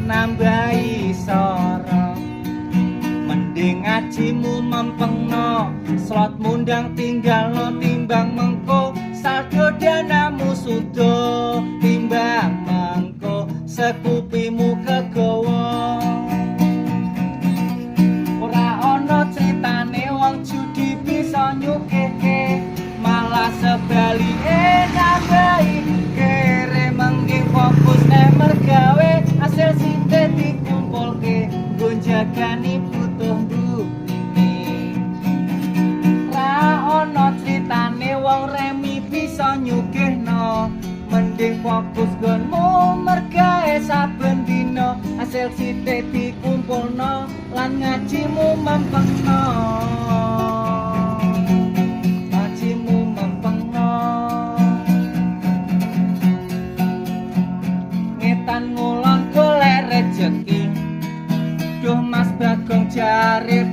nambahi soro mending ngajimu mempengno slot mundang tinggalno timbang mengko saldo danamu sudo timbang mengko sekupimu kegawa ora ana critane wong judi bisa nyukeke malah sebalike nambahi kere mengking fokus mergawe hasil sithik dikumpulke nggo jagani butuh bukine ra ana critane wong remi bisa nyugihno mending fokus gonmu mergawe saben dina hasil sithik dikumpulno lan ngajimu mempengno ngulon golek rejeki duh Mas Bagong jare